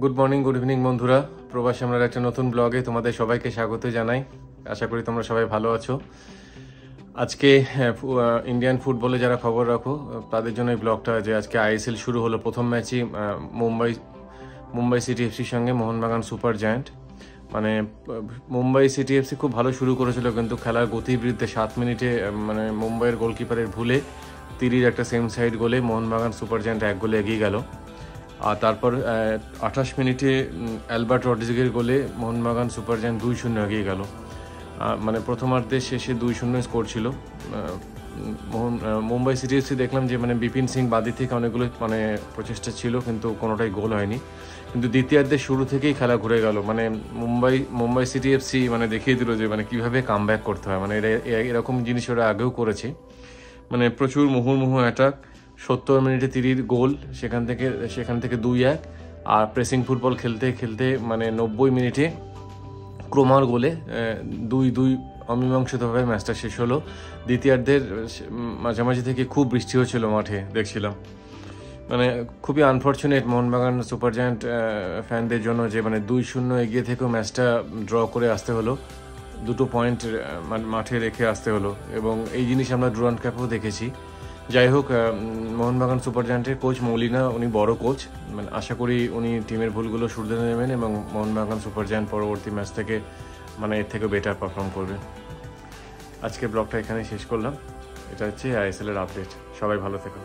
Good morning, good evening বন্ধুরা। প্রবাসী আমরা একটা নতুন ব্লগে তোমাদের সবাইকে স্বাগত জানাই। আশা করি তোমরা সবাই ভালো আছো। আজকে ইন্ডিয়ান ফুটবলে যারা খবর রাখো তাদের জন্য এই ব্লগটা, যে আজকে আইএসএল শুরু হলো। প্রথম ম্যাচই মুম্বাই সিটি এফসির সঙ্গে মোহনবাগান সুপার জায়ান্ট। মানে মুম্বাই সিটি এফসি খুব ভালো শুরু করেছিল, কিন্তু খেলার গতির বিরুদ্ধে 7 মিনিটে মানে মুম্বাইয়ের গোলকিপারের ভুলে তিরির একটা সেম সাইড গোলে মোহনবাগান সুপার জায়ান্ট 1 গোলে এগিয়ে গেল। আর তারপর 28 মিনিটে অ্যালবার্ট রড্রিগের গোলে মোহনবাগান সুপার জায়ান্ট 2-0 এগিয়ে গেল। মানে প্রথমার্ধের শেষে 2-0 স্কোর ছিল। মুম্বাই সিটি এফসি দেখলাম যে মানে বিপিন সিং বাদি থেকে অনেকগুলো মানে প্রচেষ্টা ছিল, কিন্তু কোনোটাই গোল হয়নি। কিন্তু দ্বিতীয়ার্ধের শুরু থেকেই খেলা ঘুরে গেল। মানে মুম্বাই সিটি এফসি মানে দেখিয়ে দিল যে মানে কীভাবে কামব্যাক করতে হয়। মানে এরকম জিনিস ওরা আগেও করেছে। মানে প্রচুর মুহুর্মুহু অ্যাটাক, 70 মিনিটে তিরির গোল, সেখান থেকে 2-1। আর প্রেসিং ফুটবল খেলতে খেলতে মানে 90 মিনিটে ক্রোমার গোলে 2-2 অমীমাংসিতভাবে ম্যাচটা শেষ হলো। দ্বিতীয়ার্ধের মাঝামাঝি থেকে খুব বৃষ্টি হচ্ছিল মাঠে, দেখছিলাম। মানে খুবই আনফর্চুনেট মোহনবাগান সুপার জায়ান্ট ফ্যানদের জন্য, যে মানে 2-0 এগিয়ে থেকেও ম্যাচটা ড্র করে আসতে হলো, 2 পয়েন্ট মাঠে রেখে আসতে হলো। এবং এই জিনিস আমরা ডুরান্ড কাপেও দেখেছি। যাই হোক, মোহনবাগান সুপার জায়ান্টের কোচ মৌলিনা, উনি বড় কোচ। মানে আশা করি উনি টিমের ভুলগুলো শুধরে নেবেন এবং মোহনবাগান সুপার জায়ান্ট পরবর্তী ম্যাচ থেকে মানে এর থেকে বেটার পারফর্ম করবে। আজকে ব্লগটা এখানেই শেষ করলাম। এটা হচ্ছে আইএসএল এর আপডেট। সবাই ভালো থেকো।